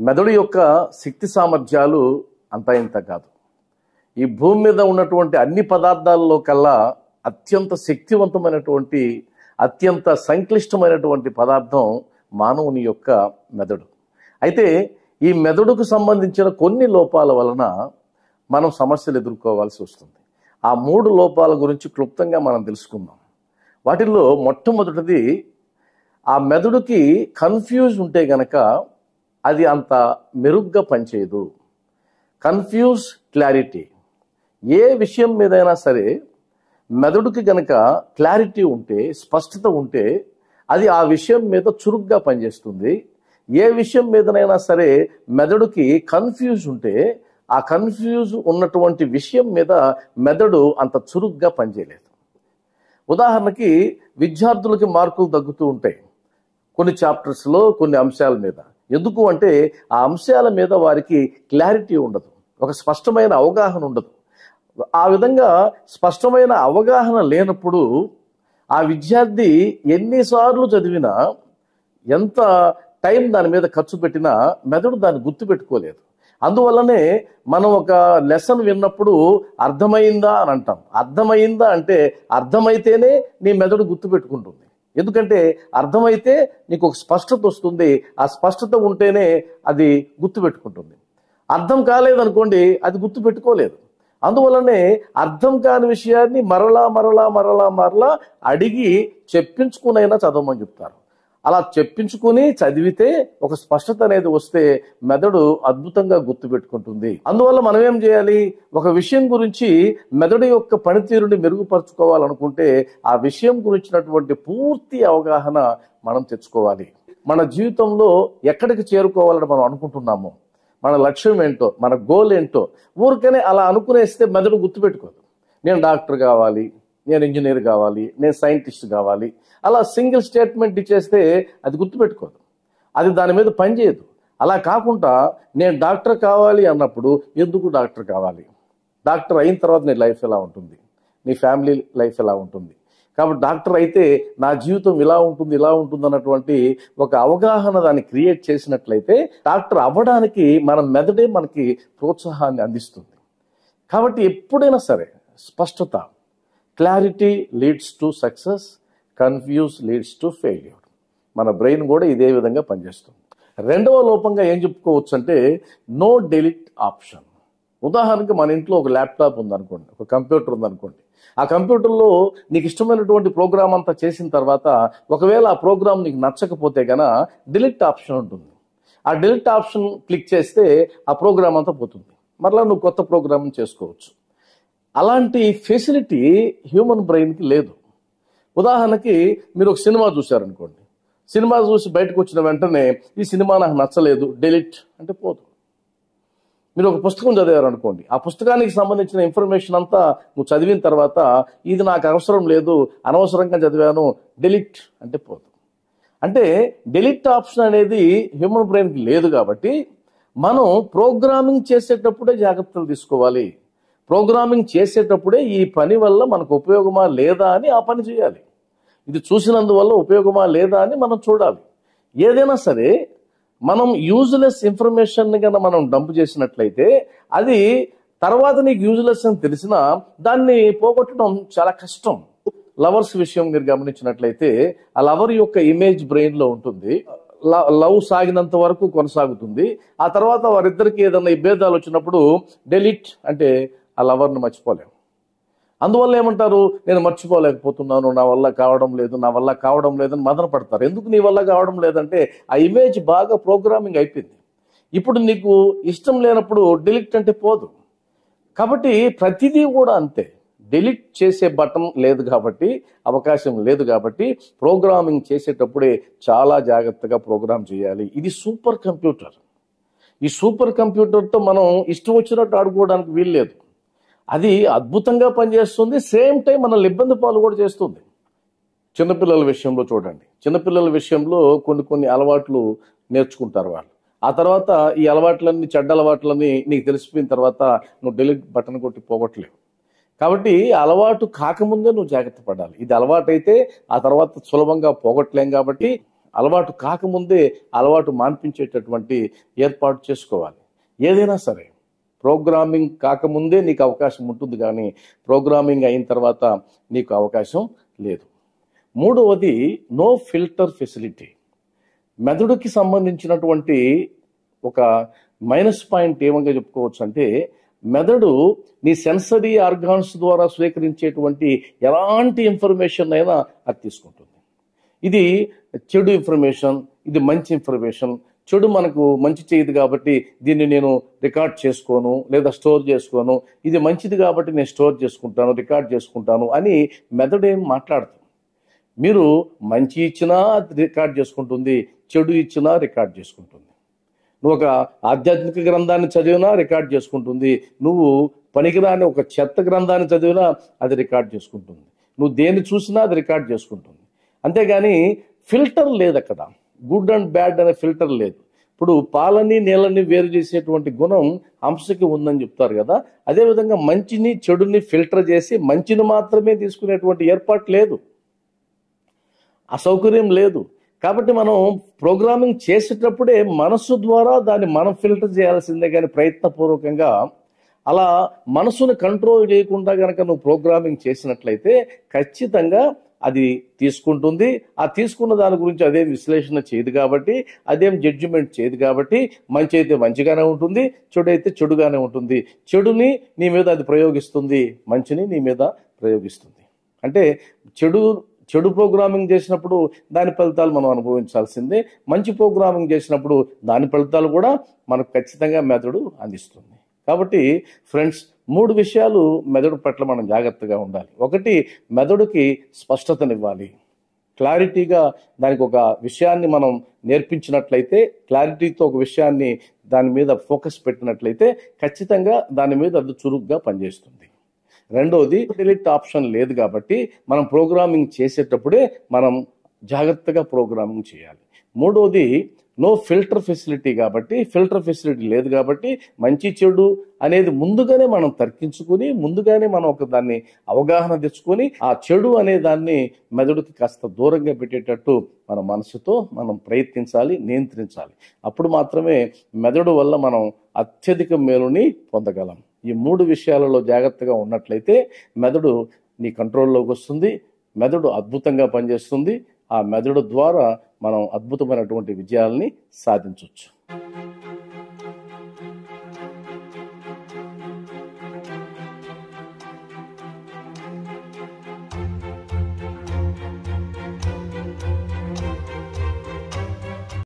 మెదడు యొక్క శక్తి సామర్థ్యాలు అంతా ఇంత కాదు. ఈ భూమి మీద ఉన్నటువంటి అన్ని పదార్థాల్లో కల్లా అత్యంత శక్తివంతమైనటువంటి అత్యంత సంక్లిష్టమైనటువంటి పదార్థం మానవుని యొక్క మెదడు. అయితే ఈ మెదడుకు సంబంధించిన కొన్ని లోపాల వలన మనం సమస్యలు ఎదుర్కోవాల్సి వస్తుంది. ఆ 3 లోపాల గురించి క్లుప్తంగా మనం తెలుసుకుందాం. వాటిల్లో మొట్టమొదటిది, ఆ మెదడుకి కన్ఫ్యూజ్ ఉంటే గనక అది అంత మెరుగ్గా పనిచేయదు. Confuse clarity. ఏ విషయం మీదైనా సరే మెదడుకి గనక క్లారిటీ ఉంటే, స్పష్టత ఉంటే అది ఆ విషయం మీద చురుగ్గా పనిచేస్తుంది. ఏ విషయం మీదనైనా సరే మెదడుకి కన్ఫ్యూజ్ ఉంటే ఆ కన్ఫ్యూజ్ ఉన్నటువంటి విషయం మీద మెదడు అంత చురుగ్గా పనిచేయలేదు. ఉదాహరణకి విద్యార్థులకి మార్కులు తగ్గుతూ ఉంటాయి కొన్ని చాప్టర్స్లో, కొన్ని అంశాల మీద. ఎందుకు అంటే ఆ అంశాల మీద వారికి క్లారిటీ ఉండదు, ఒక స్పష్టమైన అవగాహన ఉండదు. ఆ విధంగా స్పష్టమైన అవగాహన లేనప్పుడు ఆ విద్యార్థి ఎన్నిసార్లు చదివినా, ఎంత టైం దాని మీద ఖర్చు పెట్టినా మెదడు దాన్ని గుర్తుపెట్టుకోలేదు. అందువల్లనే మనం ఒక లెసన్ విన్నప్పుడు అర్థమైందా అని అంటాం. అర్థమైందా అంటే అర్థమైతేనే నీ మెదడు గుర్తుపెట్టుకుంటుంది. ఎందుకంటే అర్థమైతే నీకు ఒక స్పష్టత వస్తుంది. ఆ స్పష్టత ఉంటేనే అది గుర్తుపెట్టుకుంటుంది. అర్థం కాలేదనుకోండి, అది గుర్తుపెట్టుకోలేదు. అందువల్లనే అర్థం కాని విషయాన్ని మరలా అడిగి చెప్పించుకునైనా చదవమని చెప్తారు. అలా చెప్పించుకుని చదివితే ఒక స్పష్టత అనేది వస్తే మెదడు అద్భుతంగా గుర్తుపెట్టుకుంటుంది. అందువల్ల మనం ఏం చేయాలి? ఒక విషయం గురించి మెదడు యొక్క పనితీరుని మెరుగుపరుచుకోవాలనుకుంటే ఆ విషయం గురించినటువంటి పూర్తి అవగాహన మనం తెచ్చుకోవాలి. మన జీవితంలో ఎక్కడికి చేరుకోవాలని మనం అనుకుంటున్నామో, మన లక్ష్యం ఏంటో, మన గోల్ ఏంటో ఊరికనే అలా అనుకునేస్తే మెదడు గుర్తుపెట్టుకోదు. నేను డాక్టర్ కావాలి, నేను ఇంజనీర్ కావాలి, నేను సైంటిస్ట్ కావాలి, అలా సింగిల్ స్టేట్మెంట్ ఇచ్చేస్తే అది గుర్తుపెట్టుకోదు, అది దాని మీద పనిచేయదు. అలా కాకుండా నేను డాక్టర్ కావాలి అన్నప్పుడు ఎందుకు డాక్టర్ కావాలి, డాక్టర్ అయిన తర్వాత నీ లైఫ్ ఎలా ఉంటుంది, నీ ఫ్యామిలీ లైఫ్ ఎలా ఉంటుంది, కాబట్టి డాక్టర్ అయితే నా జీవితం ఇలా ఉంటుంది అన్నటువంటి ఒక అవగాహన దాన్ని క్రియేట్ చేసినట్లయితే డాక్టర్ అవ్వడానికి మన మెదడే మనకి ప్రోత్సాహాన్ని అందిస్తుంది. కాబట్టి ఎప్పుడైనా సరే స్పష్టత, clarity leads to success, confuse leads to failure. మన బ్రెయిన్ కూడా ఇదే విధంగా పనిచేస్తుంది. రెండవ లోపంగా ఏం చెప్పుకోవచ్చు అంటే నో డెలీట్ ఆప్షన్. ఉదాహరణకి మన ఇంట్లో ఒక ల్యాప్టాప్ ఉందనుకోండి, ఒక కంప్యూటర్ ఉందనుకోండి. ఆ కంప్యూటర్లో నీకు ఇష్టమైనటువంటి ప్రోగ్రామ్ అంతా చేసిన తర్వాత ఒకవేళ ఆ ప్రోగ్రామ్ నీకు నచ్చకపోతే గన డిలీట్ ఆప్షన్ ఉంటుంది. ఆ డిలీట్ ఆప్షన్ క్లిక్ చేస్తే ఆ ప్రోగ్రామ్ అంతా పోతుంది, మరలా నువ్వు కొత్త ప్రోగ్రామ్ చేసుకోవచ్చు. అలాంటి ఫెసిలిటీ హ్యూమన్ బ్రెయిన్కి లేదు. ఉదాహరణకి మీరు ఒక సినిమా చూశారనుకోండి, సినిమా చూసి బయటకు వచ్చిన వెంటనే ఈ సినిమా నాకు నచ్చలేదు, డిలీట్ అంటే పోదు. మీరు ఒక పుస్తకం చదివారనుకోండి, ఆ పుస్తకానికి సంబంధించిన ఇన్ఫర్మేషన్ అంతా నువ్వు చదివిన తర్వాత ఇది నాకు అవసరం లేదు, అనవసరంగా చదివాను, డిలీట్ అంటే పోదు. అంటే డిలీట్ ఆప్షన్ అనేది హ్యూమన్ బ్రెయిన్కి లేదు. కాబట్టి మనం ప్రోగ్రామింగ్ చేసేటప్పుడే జాగ్రత్తలు తీసుకోవాలి. ప్రోగ్రామింగ్ చేసేటప్పుడే ఈ పని వల్ల మనకు ఉపయోగమా లేదా అని ఆ పని చేయాలి. ఇది చూసినందువల్ల ఉపయోగమా లేదా అని మనం చూడాలి. ఏదైనా సరే మనం యూజ్లెస్ ఇన్ఫర్మేషన్ కన్నా మనం డంప్ చేసినట్లయితే అది తర్వాత నీకు యూజ్లెస్ అని తెలిసినా దాన్ని పోగొట్టడం చాలా కష్టం. లవర్స్ విషయం మీరు గమనించినట్లయితే ఆ లవర్ యొక్క ఇమేజ్ బ్రెయిన్ లో ఉంటుంది. లవ్ సాగినంత వరకు కొనసాగుతుంది. ఆ తర్వాత వారిద్దరికి ఏదైనా ఇబ్బందాలు వచ్చినప్పుడు డెలీట్ అంటే ఆ లవర్ని మర్చిపోలేము. అందువల్ల ఏమంటారు, నేను మర్చిపోలేకపోతున్నాను, నా వల్ల కావడం లేదని మదన పడతారు. ఎందుకు నీ వల్ల కావడం లేదంటే ఆ ఇమేజ్ బాగా ప్రోగ్రామింగ్ అయిపోయింది. ఇప్పుడు నీకు ఇష్టం లేనప్పుడు డిలీట్ అంటే పోదు. కాబట్టి ప్రతిదీ కూడా అంతే. డిలీట్ చేసే బటన్ లేదు కాబట్టి, అవకాశం లేదు కాబట్టి ప్రోగ్రామింగ్ చేసేటప్పుడే చాలా జాగ్రత్తగా ప్రోగ్రామ్ చేయాలి. ఇది సూపర్ కంప్యూటర్. ఈ సూపర్ కంప్యూటర్తో మనం ఇష్టం వచ్చినట్టు ఆడుకోవడానికి వీల్లేదు. అది అద్భుతంగా పనిచేస్తుంది, సేమ్ టైం మనల్ని ఇబ్బంది పాలు కూడా చేస్తుంది. చిన్నపిల్లల విషయంలో చూడండి, చిన్నపిల్లల విషయంలో కొన్ని అలవాట్లు నేర్చుకుంటారు వాళ్ళు. ఆ తర్వాత ఈ అలవాట్లన్నీ, చెడ్డ అలవాట్లన్నీ నీకు తెలిసిపోయిన తర్వాత నువ్వు డిలీట్ బటన్ కొట్టి పోగొట్టలేవు. కాబట్టి అలవాటు కాకముందే నువ్వు జాగ్రత్త పడాలి. ఇది అలవాటు అయితే ఆ తర్వాత సులభంగా పోగొట్టలేం. కాబట్టి అలవాటు కాకముందే అలవాటు మాన్పించేటటువంటి ఏర్పాటు చేసుకోవాలి. ఏదైనా సరే ప్రోగ్రామింగ్ కాకముందే నీకు అవకాశం ఉంటుంది, కానీ ప్రోగ్రామింగ్ అయిన తర్వాత నీకు అవకాశం లేదు. మూడవది నో ఫిల్టర్ ఫెసిలిటీ. మెదడుకి సంబంధించినటువంటి ఒక మైనస్ పాయింట్ ఏమగా చెప్పుకోవచ్చు అంటే, మెదడు నీ సెన్సరీ ఆర్గాన్స్ ద్వారా స్వీకరించేటువంటి ఎలాంటి ఇన్ఫర్మేషన్ అయినా అది తీసుకుంటుంది. ఇది చెడు ఇన్ఫర్మేషన్, ఇది మంచి ఇన్ఫర్మేషన్. చెడు మనకు మంచి చేయదు కాబట్టి దీన్ని నేను రికార్డ్ చేసుకోను లేదా స్టోర్ చేసుకోను, ఇది మంచిది కాబట్టి నేను స్టోర్ చేసుకుంటాను, రికార్డ్ చేసుకుంటాను అని మెదడు ఏం మాట్లాడుతుంది. మీరు మంచి ఇచ్చినా రికార్డ్ చేసుకుంటుంది, చెడు ఇచ్చినా రికార్డ్ చేసుకుంటుంది. నువ్వు ఒక ఆధ్యాత్మిక గ్రంథాన్ని చదివినా రికార్డ్ చేసుకుంటుంది, నువ్వు పనికిరాని ఒక చెత్త గ్రంథాన్ని చదివినా అది రికార్డ్ చేసుకుంటుంది, నువ్వు దేన్ని చూసినా అది రికార్డ్ చేసుకుంటుంది. అంతేగాని ఫిల్టర్ లేదు అక్కడ, గుడ్ అండ్ బ్యాడ్ అనే ఫిల్టర్ లేదు. ఇప్పుడు పాలని నీళ్ళని వేరు చేసేటువంటి గుణం హంసకి ఉందని చెప్తారు కదా, అదేవిధంగా మంచిని చెడుని ఫిల్టర్ చేసి మంచిని మాత్రమే తీసుకునేటువంటి ఏర్పాటు లేదు, అసౌకర్యం లేదు. కాబట్టి మనం ప్రోగ్రామింగ్ చేసేటప్పుడే మనసు ద్వారా దాన్ని మనం ఫిల్టర్ చేయాల్సిందే, కానీ ప్రయత్నపూర్వకంగా అలా మనసును కంట్రోల్ చేయకుండా కనుక నువ్వు ప్రోగ్రామింగ్ చేసినట్లయితే ఖచ్చితంగా అది తీసుకుంటుంది. ఆ తీసుకున్న దాని గురించి అదేం విశ్లేషణ చేయదు కాబట్టి, అదేం జడ్జిమెంట్ చేయదు కాబట్టి, మంచి అయితే మంచిగానే ఉంటుంది, చెడు అయితే చెడుగానే ఉంటుంది. చెడుని నీ మీద అది ప్రయోగిస్తుంది, మంచిని నీ మీద ప్రయోగిస్తుంది. అంటే చెడు ప్రోగ్రామింగ్ చేసినప్పుడు దాని ఫలితాలు మనం అనుభవించాల్సిందే, మంచి ప్రోగ్రామింగ్ చేసినప్పుడు దాని ఫలితాలు కూడా మనకు ఖచ్చితంగా మెదడు అందిస్తుంది. కాబట్టి ఫ్రెండ్స్, 3 విషయాలు మెదడు పట్ల మనం జాగ్రత్తగా ఉండాలి. ఒకటి, మెదడుకి స్పష్టతనివ్వాలి. క్లారిటీగా దానికి ఒక విషయాన్ని మనం నేర్పించినట్లయితే, క్లారిటీతో ఒక విషయాన్ని దాని మీద ఫోకస్ పెట్టినట్లయితే ఖచ్చితంగా దాని మీద అది చురుగ్గా పనిచేస్తుంది. రెండోది, డిలీట్ ఆప్షన్ లేదు కాబట్టి మనం ప్రోగ్రామింగ్ చేసేటప్పుడే మనం జాగ్రత్తగా ప్రోగ్రామింగ్ చేయాలి. మూడోది, నో ఫిల్టర్ ఫెసిలిటీ కాబట్టి, ఫిల్టర్ ఫెసిలిటీ లేదు కాబట్టి మంచి చెడు అనేది ముందుగానే మనం తర్కించుకుని, ముందుగానే మనం ఒక దాన్ని అవగాహన తెచ్చుకొని ఆ చెడు అనే దాన్ని మెదడుకి కాస్త దూరంగా పెట్టేటట్టు మన మనసుతో మనం ప్రయత్నించాలి, నియంత్రించాలి. అప్పుడు మాత్రమే మెదడు వల్ల మనం అత్యధిక మేలుని పొందగలం. ఈ 3 విషయాలలో జాగ్రత్తగా ఉన్నట్లయితే మెదడు నీ కంట్రోల్లోకి వస్తుంది, మెదడు అద్భుతంగా పనిచేస్తుంది. ఆ మెదడు ద్వారా మనం అద్భుతమైనటువంటి విజయాల్ని సాధించవచ్చు.